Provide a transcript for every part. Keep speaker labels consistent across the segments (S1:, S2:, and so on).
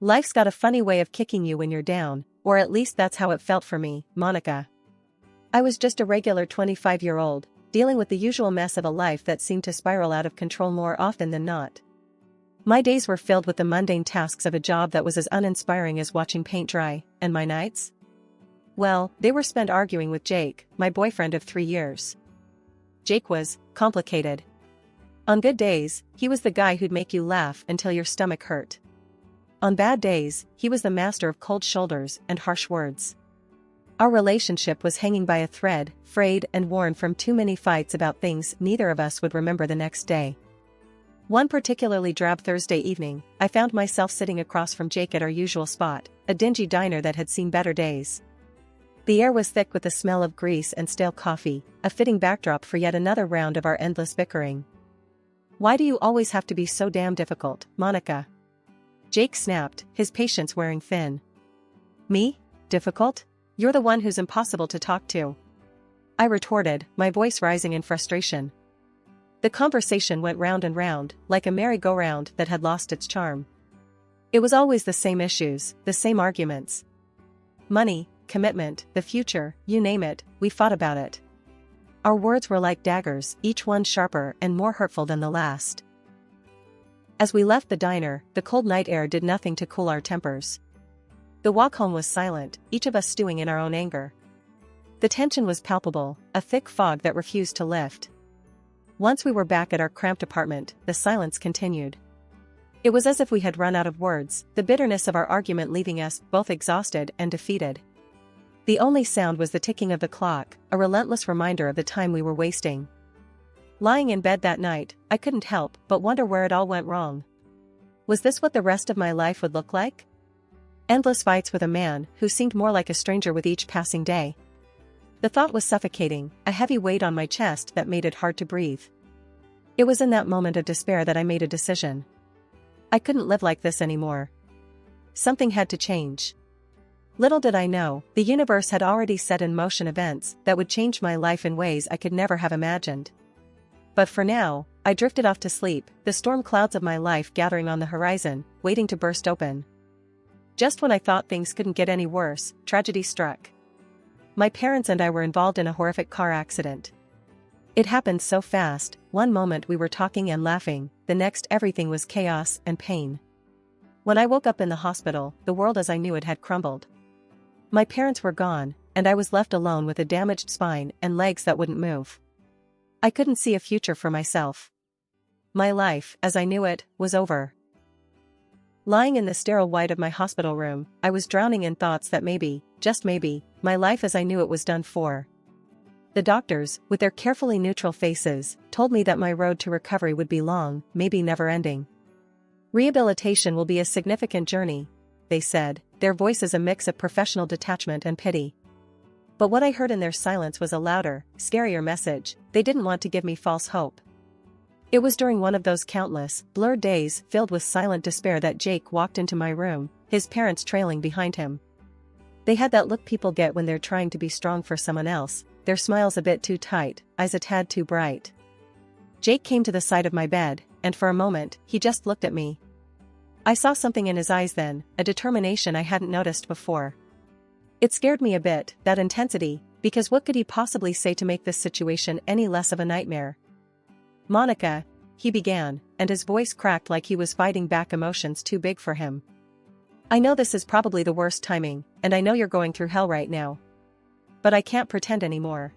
S1: Life's got a funny way of kicking you when you're down, or at least that's how it felt for me, Monica. I was just a regular 25-year-old, dealing with the usual mess of a life that seemed to spiral out of control more often than not. My days were filled with the mundane tasks of a job that was as uninspiring as watching paint dry, and my nights? Well, they were spent arguing with Jake, my boyfriend of 3 years. Jake was complicated. On good days, he was the guy who'd make you laugh until your stomach hurt. On bad days, he was the master of cold shoulders and harsh words. Our relationship was hanging by a thread, frayed and worn from too many fights about things neither of us would remember the next day. One particularly drab Thursday evening, I found myself sitting across from Jake at our usual spot, a dingy diner that had seen better days. The air was thick with the smell of grease and stale coffee, a fitting backdrop for yet another round of our endless bickering. "Why do you always have to be so damn difficult, Monica?" Jake snapped, his patience wearing thin. "Me? Difficult? You're the one who's impossible to talk to," I retorted, my voice rising in frustration. The conversation went round and round, like a merry-go-round that had lost its charm. It was always the same issues, the same arguments. Money, commitment, the future, you name it, we fought about it. Our words were like daggers, each one sharper and more hurtful than the last. As we left the diner, the cold night air did nothing to cool our tempers. The walk home was silent, each of us stewing in our own anger. The tension was palpable, a thick fog that refused to lift. Once we were back at our cramped apartment, the silence continued. It was as if we had run out of words, the bitterness of our argument leaving us both exhausted and defeated. The only sound was the ticking of the clock, a relentless reminder of the time we were wasting. Lying in bed that night, I couldn't help but wonder where it all went wrong. Was this what the rest of my life would look like? Endless fights with a man who seemed more like a stranger with each passing day. The thought was suffocating, a heavy weight on my chest that made it hard to breathe. It was in that moment of despair that I made a decision. I couldn't live like this anymore. Something had to change. Little did I know, the universe had already set in motion events that would change my life in ways I could never have imagined. But for now, I drifted off to sleep, the storm clouds of my life gathering on the horizon, waiting to burst open. Just when I thought things couldn't get any worse, tragedy struck. My parents and I were involved in a horrific car accident. It happened so fast, one moment we were talking and laughing, the next everything was chaos and pain. When I woke up in the hospital, the world as I knew it had crumbled. My parents were gone, and I was left alone with a damaged spine and legs that wouldn't move. I couldn't see a future for myself. My life, as I knew it, was over. Lying in the sterile white of my hospital room, I was drowning in thoughts that maybe, just maybe, my life as I knew it was done for. The doctors, with their carefully neutral faces, told me that my road to recovery would be long, maybe never-ending. "Rehabilitation will be a significant journey," they said, their voices a mix of professional detachment and pity. But what I heard in their silence was a louder, scarier message. They didn't want to give me false hope. It was during one of those countless, blurred days filled with silent despair that Jake walked into my room, his parents trailing behind him. They had that look people get when they're trying to be strong for someone else, their smiles a bit too tight, eyes a tad too bright. Jake came to the side of my bed, and for a moment, he just looked at me. I saw something in his eyes then, a determination I hadn't noticed before. It scared me a bit, that intensity, because what could he possibly say to make this situation any less of a nightmare? "Monica," he began, and his voice cracked like he was fighting back emotions too big for him. "I know this is probably the worst timing, and I know you're going through hell right now. But I can't pretend anymore.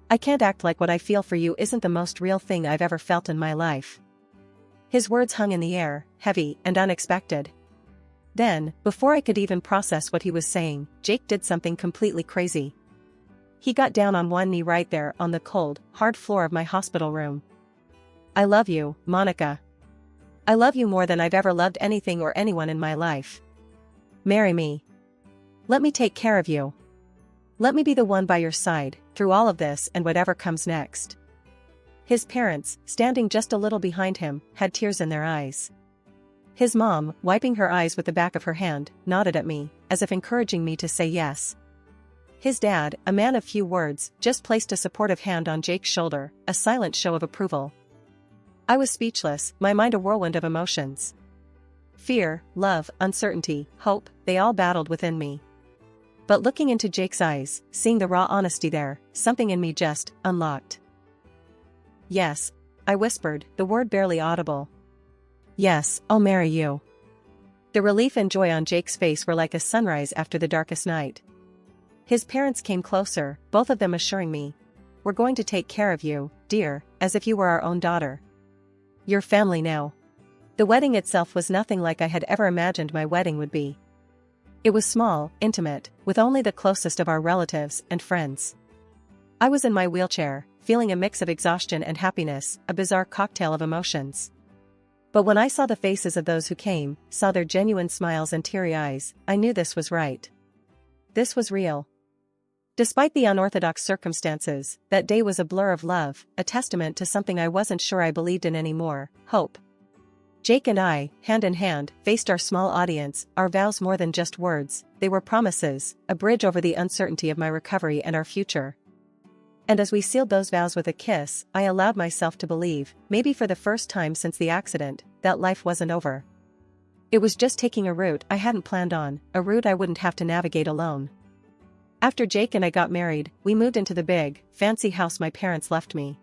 S1: I can't act like what I feel for you isn't the most real thing I've ever felt in my life." His words hung in the air, heavy and unexpected. Then, before I could even process what he was saying, Jake did something completely crazy. He got down on one knee right there on the cold, hard floor of my hospital room. "I love you, Monica. I love you more than I've ever loved anything or anyone in my life. Marry me. Let me take care of you. Let me be the one by your side, through all of this and whatever comes next." His parents, standing just a little behind him, had tears in their eyes. His mom, wiping her eyes with the back of her hand, nodded at me, as if encouraging me to say yes. His dad, a man of few words, just placed a supportive hand on Jake's shoulder, a silent show of approval. I was speechless, my mind a whirlwind of emotions. Fear, love, uncertainty, hope, they all battled within me. But looking into Jake's eyes, seeing the raw honesty there, something in me just unlocked. "Yes," I whispered, the word barely audible. "Yes, I'll marry you." The relief and joy on Jake's face were like a sunrise after the darkest night. His parents came closer, both of them assuring me, "We're going to take care of you, dear, as if you were our own daughter. Your family now." The wedding itself was nothing like I had ever imagined my wedding would be. It was small, intimate, with only the closest of our relatives and friends. I was in my wheelchair, feeling a mix of exhaustion and happiness, a bizarre cocktail of emotions. But when I saw the faces of those who came, saw their genuine smiles and teary eyes, I knew this was right. This was real. Despite the unorthodox circumstances, that day was a blur of love, a testament to something I wasn't sure I believed in anymore: hope. Jake and I, hand in hand, faced our small audience, our vows more than just words, they were promises, a bridge over the uncertainty of my recovery and our future. And as we sealed those vows with a kiss, I allowed myself to believe, maybe for the first time since the accident, that life wasn't over. It was just taking a route I hadn't planned on, a route I wouldn't have to navigate alone. After Jake and I got married, we moved into the big, fancy house my parents left me.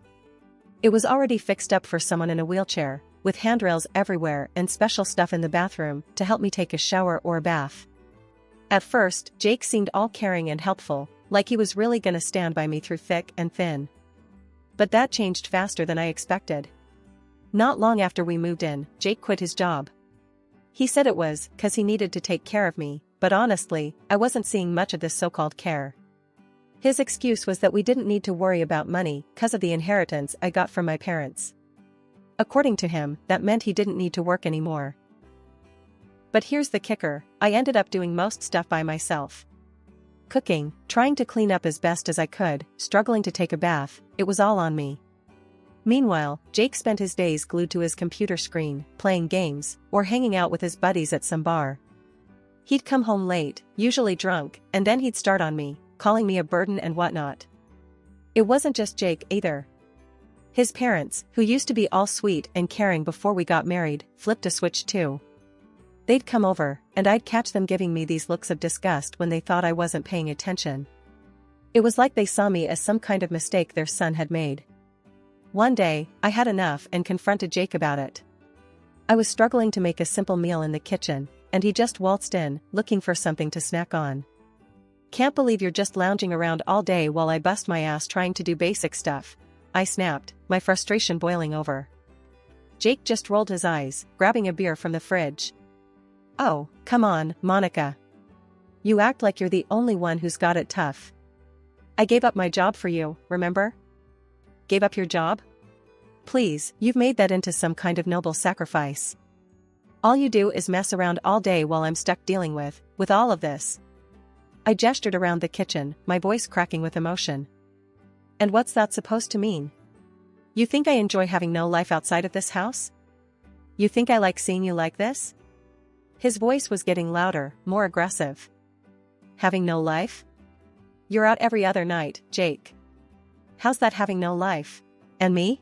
S1: It was already fixed up for someone in a wheelchair, with handrails everywhere and special stuff in the bathroom to help me take a shower or a bath. At first, Jake seemed all caring and helpful, like he was really gonna stand by me through thick and thin. But that changed faster than I expected. Not long after we moved in, Jake quit his job. He said it was 'cause he needed to take care of me, but honestly, I wasn't seeing much of this so-called care. His excuse was that we didn't need to worry about money 'cause of the inheritance I got from my parents. According to him, that meant he didn't need to work anymore. But here's the kicker: I ended up doing most stuff by myself. Cooking, trying to clean up as best as I could, struggling to take a bath, it was all on me. Meanwhile, Jake spent his days glued to his computer screen, playing games, or hanging out with his buddies at some bar. He'd come home late, usually drunk, and then he'd start on me, calling me a burden and whatnot. It wasn't just Jake either. His parents, who used to be all sweet and caring before we got married, flipped a switch too. They'd come over, and I'd catch them giving me these looks of disgust when they thought I wasn't paying attention. It was like they saw me as some kind of mistake their son had made. One day, I had enough and confronted Jake about it. I was struggling to make a simple meal in the kitchen, and he just waltzed in, looking for something to snack on. "Can't believe you're just lounging around all day while I bust my ass trying to do basic stuff," I snapped, my frustration boiling over. Jake just rolled his eyes, grabbing a beer from the fridge. "Oh, come on, Monica. You act like you're the only one who's got it tough. I gave up my job for you, remember?" "Gave up your job? Please, you've made that into some kind of noble sacrifice. All you do is mess around all day while I'm stuck dealing with all of this." I gestured around the kitchen, my voice cracking with emotion. "And what's that supposed to mean? You think I enjoy having no life outside of this house? You think I like seeing you like this?" His voice was getting louder, more aggressive. "Having no life? You're out every other night, Jake. How's that having no life? And me?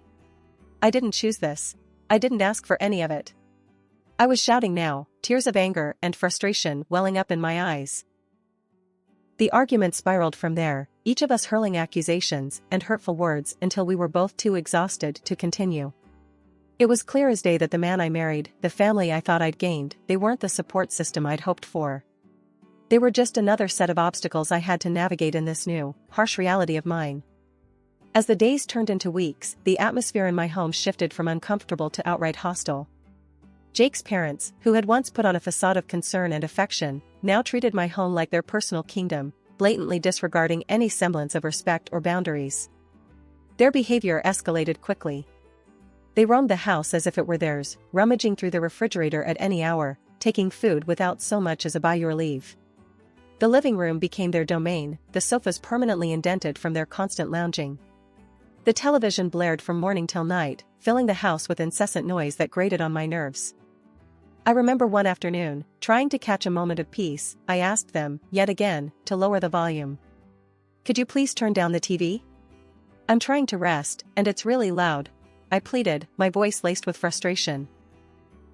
S1: I didn't choose this. I didn't ask for any of it." I was shouting now, tears of anger and frustration welling up in my eyes. The argument spiraled from there, each of us hurling accusations and hurtful words until we were both too exhausted to continue. It was clear as day that the man I married, the family I thought I'd gained, they weren't the support system I'd hoped for. They were just another set of obstacles I had to navigate in this new, harsh reality of mine. As the days turned into weeks, the atmosphere in my home shifted from uncomfortable to outright hostile. Jake's parents, who had once put on a facade of concern and affection, now treated my home like their personal kingdom, blatantly disregarding any semblance of respect or boundaries. Their behavior escalated quickly. They roamed the house as if it were theirs, rummaging through the refrigerator at any hour, taking food without so much as a "by your leave." The living room became their domain, the sofas permanently indented from their constant lounging. The television blared from morning till night, filling the house with incessant noise that grated on my nerves. I remember one afternoon, trying to catch a moment of peace, I asked them, yet again, to lower the volume. "Could you please turn down the TV? I'm trying to rest, and it's really loud," I pleaded, my voice laced with frustration.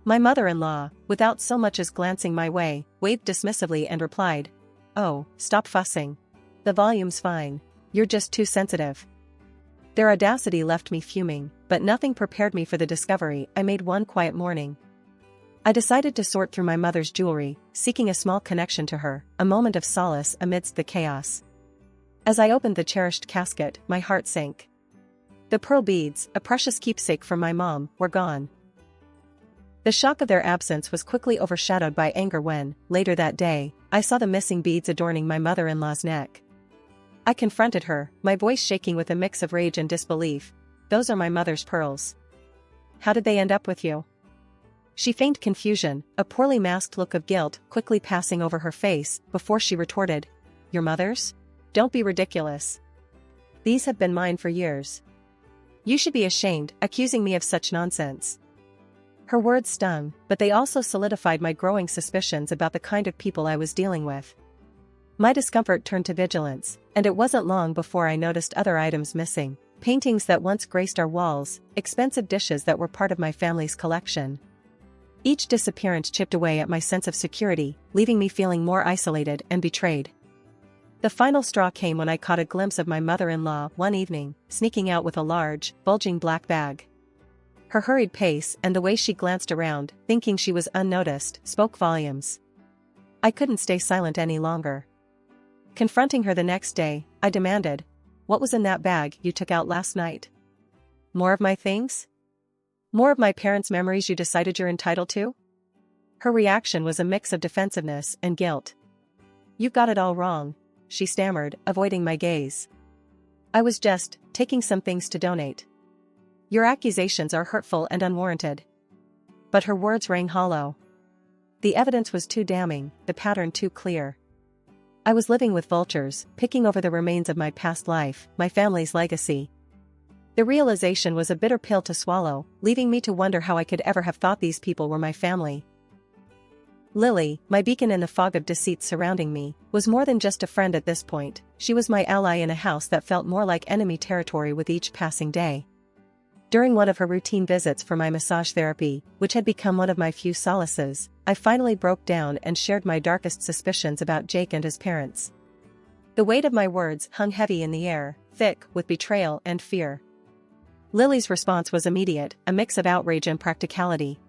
S1: My mother-in-law, without so much as glancing my way, waved dismissively and replied, "Oh, stop fussing. The volume's fine. You're just too sensitive." Their audacity left me fuming, but nothing prepared me for the discovery I made one quiet morning. I decided to sort through my mother's jewelry, seeking a small connection to her, a moment of solace amidst the chaos. As I opened the cherished casket, my heart sank. The pearl beads, a precious keepsake from my mom, were gone. The shock of their absence was quickly overshadowed by anger when, later that day, I saw the missing beads adorning my mother-in-law's neck. I confronted her, my voice shaking with a mix of rage and disbelief. "Those are my mother's pearls. How did they end up with you?" She feigned confusion, a poorly masked look of guilt quickly passing over her face, before she retorted, "Your mother's? Don't be ridiculous. These have been mine for years. You should be ashamed, accusing me of such nonsense." Her words stung, but they also solidified my growing suspicions about the kind of people I was dealing with. My discomfort turned to vigilance, and it wasn't long before I noticed other items missing: paintings that once graced our walls, expensive dishes that were part of my family's collection. Each disappearance chipped away at my sense of security, leaving me feeling more isolated and betrayed. The final straw came when I caught a glimpse of my mother-in-law one evening, sneaking out with a large, bulging black bag. Her hurried pace and the way she glanced around, thinking she was unnoticed, spoke volumes. I couldn't stay silent any longer. Confronting her the next day, I demanded, "What was in that bag you took out last night? More of my things? More of my parents' memories you decided you're entitled to?" Her reaction was a mix of defensiveness and guilt. "You've got it all wrong," she stammered, avoiding my gaze. "I was just taking some things to donate. Your accusations are hurtful and unwarranted." But her words rang hollow. The evidence was too damning, the pattern too clear. I was living with vultures, picking over the remains of my past life, my family's legacy. The realization was a bitter pill to swallow, leaving me to wonder how I could ever have thought these people were my family. Lily, my beacon in the fog of deceit surrounding me, was more than just a friend at this point. She was my ally in a house that felt more like enemy territory with each passing day. During one of her routine visits for my massage therapy, which had become one of my few solaces, I finally broke down and shared my darkest suspicions about Jake and his parents. The weight of my words hung heavy in the air, thick with betrayal and fear. Lily's response was immediate, a mix of outrage and practicality.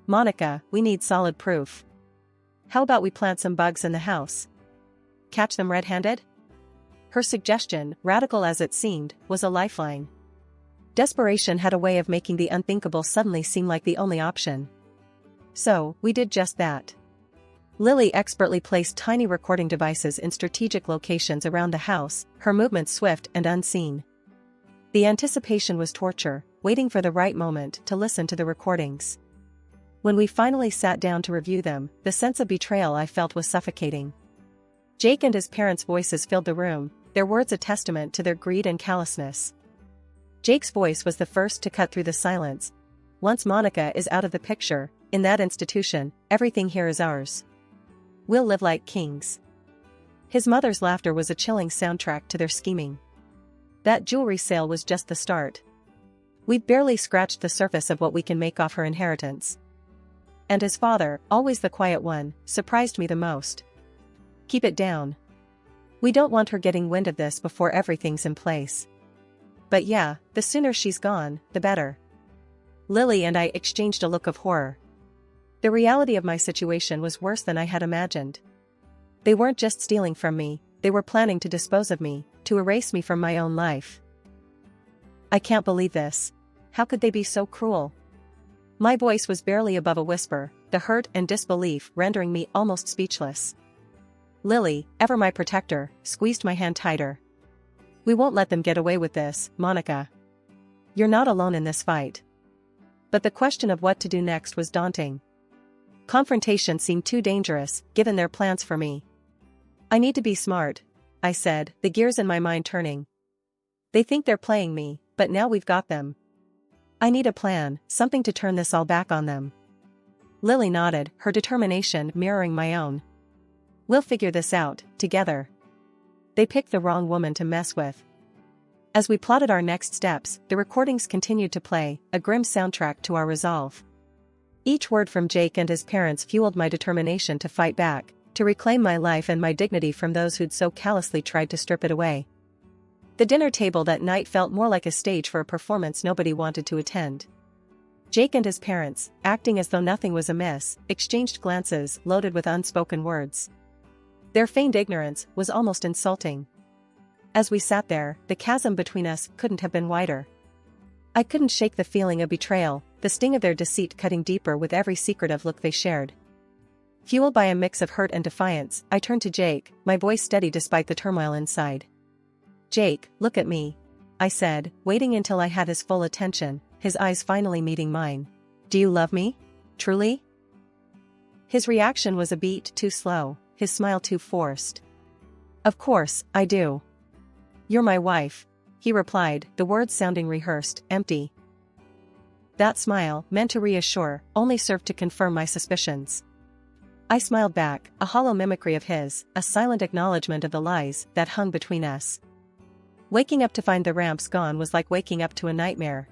S1: "Monica, we need solid proof. How about we plant some bugs in the house? Catch them red-handed?" Her suggestion, radical as it seemed, was a lifeline. Desperation had a way of making the unthinkable suddenly seem like the only option. So, we did just that. Lily expertly placed tiny recording devices in strategic locations around the house, her movements swift and unseen. The anticipation was torture, waiting for the right moment to listen to the recordings. When we finally sat down to review them, the sense of betrayal I felt was suffocating. Jake and his parents' voices filled the room, their words a testament to their greed and callousness. Jake's voice was the first to cut through the silence. "Once Monica is out of the picture, in that institution, everything here is ours. We'll live like kings." His mother's laughter was a chilling soundtrack to their scheming. That jewelry sale was just the start. We'd barely scratched the surface of what we can make off her inheritance. And his father, always the quiet one, surprised me the most. "Keep it down. We don't want her getting wind of this before everything's in place. But yeah, the sooner she's gone, the better." Lily and I exchanged a look of horror. The reality of my situation was worse than I had imagined. They weren't just stealing from me, they were planning to dispose of me, to erase me from my own life. "I can't believe this. How could they be so cruel?" My voice was barely above a whisper, the hurt and disbelief rendering me almost speechless. Lily, ever my protector, squeezed my hand tighter. "We won't let them get away with this, Monica. You're not alone in this fight." But the question of what to do next was daunting. Confrontation seemed too dangerous, given their plans for me. "I need to be smart," I said, the gears in my mind turning. "They think they're playing me, but now we've got them. I need a plan, something to turn this all back on them." Lily nodded, her determination mirroring my own. "We'll figure this out, together. They picked the wrong woman to mess with." As we plotted our next steps, the recordings continued to play, a grim soundtrack to our resolve. Each word from Jake and his parents fueled my determination to fight back, to reclaim my life and my dignity from those who'd so callously tried to strip it away. The dinner table that night felt more like a stage for a performance nobody wanted to attend. Jake and his parents, acting as though nothing was amiss, exchanged glances loaded with unspoken words. Their feigned ignorance was almost insulting. As we sat there, the chasm between us couldn't have been wider. I couldn't shake the feeling of betrayal, the sting of their deceit cutting deeper with every secretive look they shared. Fueled by a mix of hurt and defiance, I turned to Jake, my voice steady despite the turmoil inside. "Jake, look at me," I said, waiting until I had his full attention, his eyes finally meeting mine. "Do you love me? Truly?" His reaction was a beat too slow, his smile too forced. "Of course, I do. You're my wife," he replied, the words sounding rehearsed, empty. That smile, meant to reassure, only served to confirm my suspicions. I smiled back, a hollow mimicry of his, a silent acknowledgement of the lies that hung between us. Waking up to find the ramps gone was like waking up to a nightmare.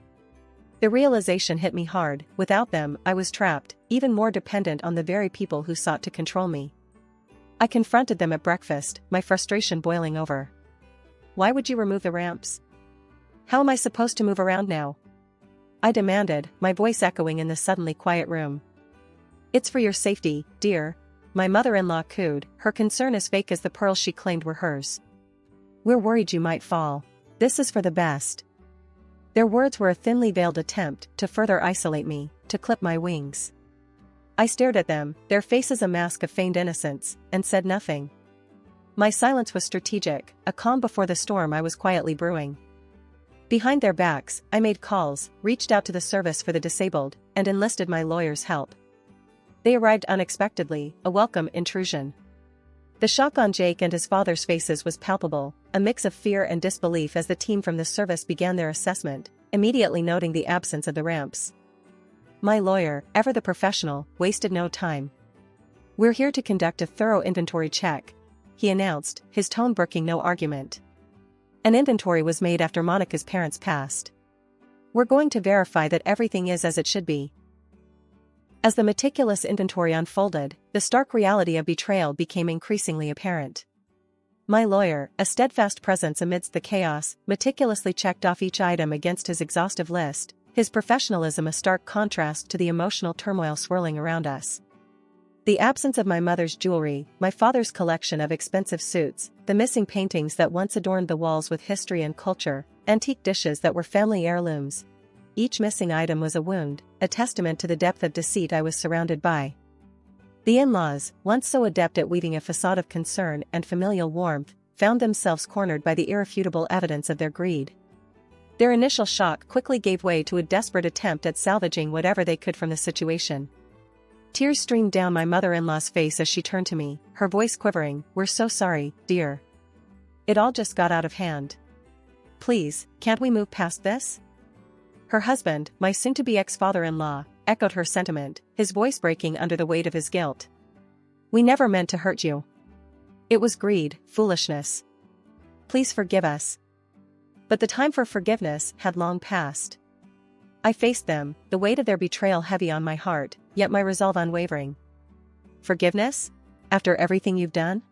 S1: The realization hit me hard. Without them, I was trapped, even more dependent on the very people who sought to control me. I confronted them at breakfast, my frustration boiling over. "Why would you remove the ramps? How am I supposed to move around now?" I demanded, my voice echoing in the suddenly quiet room. "It's for your safety, dear," my mother-in-law cooed, her concern as fake as the pearls she claimed were hers. "We're worried you might fall. This is for the best." Their words were a thinly veiled attempt to further isolate me, to clip my wings. I stared at them, their faces a mask of feigned innocence, and said nothing. My silence was strategic, a calm before the storm I was quietly brewing. Behind their backs, I made calls, reached out to the service for the disabled, and enlisted my lawyer's help. They arrived unexpectedly, a welcome intrusion. The shock on Jake and his father's faces was palpable, a mix of fear and disbelief as the team from the service began their assessment, immediately noting the absence of the ramps. My lawyer, ever the professional, wasted no time. "We're here to conduct a thorough inventory check," he announced, his tone brooking no argument. An inventory was made after Monica's parents passed. "We're going to verify that everything is as it should be." As the meticulous inventory unfolded, the stark reality of betrayal became increasingly apparent. My lawyer, a steadfast presence amidst the chaos, meticulously checked off each item against his exhaustive list, his professionalism a stark contrast to the emotional turmoil swirling around us. The absence of my mother's jewelry, my father's collection of expensive suits, the missing paintings that once adorned the walls with history and culture, antique dishes that were family heirlooms. Each missing item was a wound, a testament to the depth of deceit I was surrounded by. The in-laws, once so adept at weaving a facade of concern and familial warmth, found themselves cornered by the irrefutable evidence of their greed. Their initial shock quickly gave way to a desperate attempt at salvaging whatever they could from the situation. Tears streamed down my mother-in-law's face as she turned to me, her voice quivering. "We're so sorry, dear. It all just got out of hand. Please, can't we move past this?" Her husband, my soon-to-be ex-father-in-law, echoed her sentiment, his voice breaking under the weight of his guilt. "We never meant to hurt you. It was greed, foolishness. Please forgive us." But the time for forgiveness had long passed. I faced them, the weight of their betrayal heavy on my heart, yet my resolve unwavering. "Forgiveness? After everything you've done?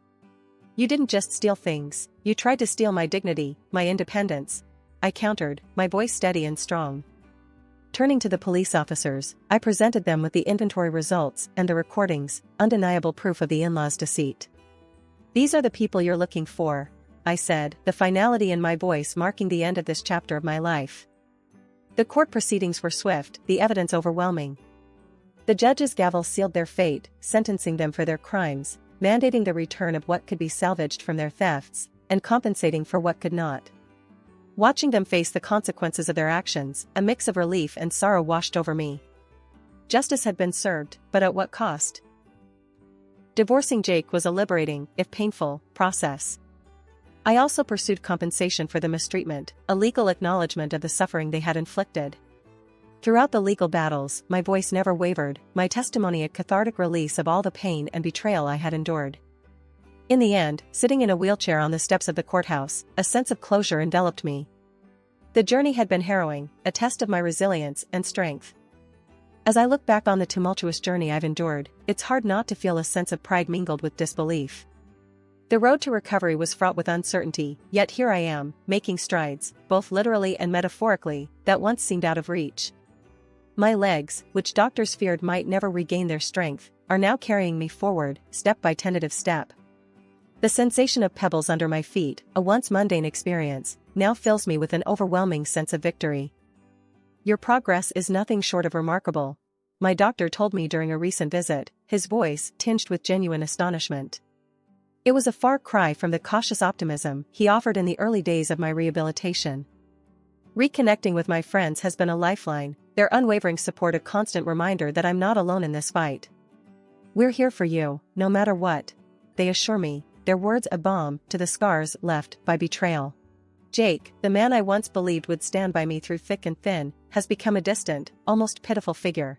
S1: You didn't just steal things, you tried to steal my dignity, my independence," I countered, my voice steady and strong. Turning to the police officers, I presented them with the inventory results and the recordings, undeniable proof of the in-laws' deceit. "These are the people you're looking for," I said, the finality in my voice marking the end of this chapter of my life. The court proceedings were swift, the evidence overwhelming. The judge's gavel sealed their fate, sentencing them for their crimes, mandating the return of what could be salvaged from their thefts, and compensating for what could not. Watching them face the consequences of their actions, a mix of relief and sorrow washed over me. Justice had been served, but at what cost? Divorcing Jake was a liberating, if painful, process. I also pursued compensation for the mistreatment, a legal acknowledgement of the suffering they had inflicted. Throughout the legal battles, my voice never wavered, my testimony a cathartic release of all the pain and betrayal I had endured. In the end, sitting in a wheelchair on the steps of the courthouse, a sense of closure enveloped me. The journey had been harrowing, a test of my resilience and strength. As I look back on the tumultuous journey I've endured, it's hard not to feel a sense of pride mingled with disbelief. The road to recovery was fraught with uncertainty, yet here I am, making strides, both literally and metaphorically, that once seemed out of reach. My legs, which doctors feared might never regain their strength, are now carrying me forward, step by tentative step. The sensation of pebbles under my feet, a once mundane experience, now fills me with an overwhelming sense of victory. Your progress is nothing short of remarkable, my doctor told me during a recent visit, his voice tinged with genuine astonishment. It was a far cry from the cautious optimism he offered in the early days of my rehabilitation. Reconnecting with my friends has been a lifeline, their unwavering support a constant reminder that I'm not alone in this fight. We're here for you, no matter what, they assure me, their words a balm to the scars left by betrayal. Jake, the man I once believed would stand by me through thick and thin, has become a distant, almost pitiful figure.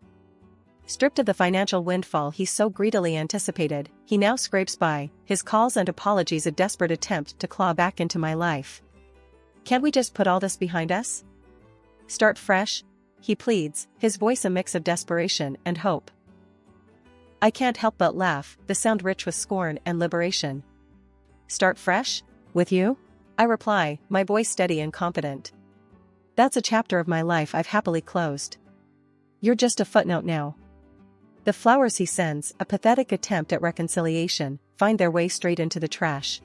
S1: Stripped of the financial windfall he so greedily anticipated, he now scrapes by, his calls and apologies a desperate attempt to claw back into my life. Can't we just put all this behind us? Start fresh? He pleads, his voice a mix of desperation and hope. I can't help but laugh, the sound rich with scorn and liberation. Start fresh? With you? I reply, my voice steady and confident. That's a chapter of my life I've happily closed. You're just a footnote now. The flowers he sends, a pathetic attempt at reconciliation, find their way straight into the trash.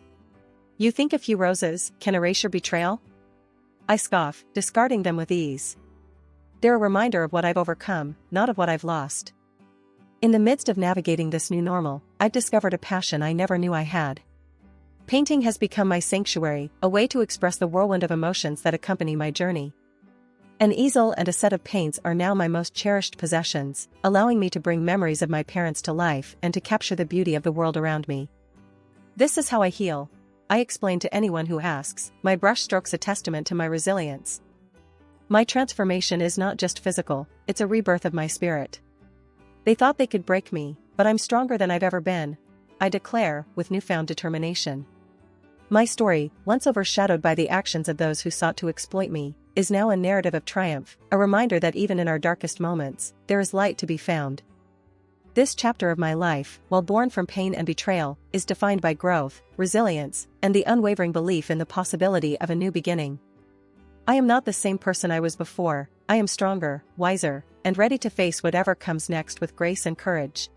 S1: You think a few roses can erase your betrayal? I scoff, discarding them with ease. They're a reminder of what I've overcome, not of what I've lost. In the midst of navigating this new normal, I've discovered a passion I never knew I had. Painting has become my sanctuary, a way to express the whirlwind of emotions that accompany my journey. An easel and a set of paints are now my most cherished possessions, allowing me to bring memories of my parents to life and to capture the beauty of the world around me. This is how I heal, I explain to anyone who asks, my brushstrokes a testament to my resilience. My transformation is not just physical, it's a rebirth of my spirit. They thought they could break me, but I'm stronger than I've ever been, I declare, with newfound determination. My story, once overshadowed by the actions of those who sought to exploit me, is now a narrative of triumph, a reminder that even in our darkest moments, there is light to be found. This chapter of my life, while born from pain and betrayal, is defined by growth, resilience, and the unwavering belief in the possibility of a new beginning. I am not the same person I was before, I am stronger, wiser, and ready to face whatever comes next with grace and courage.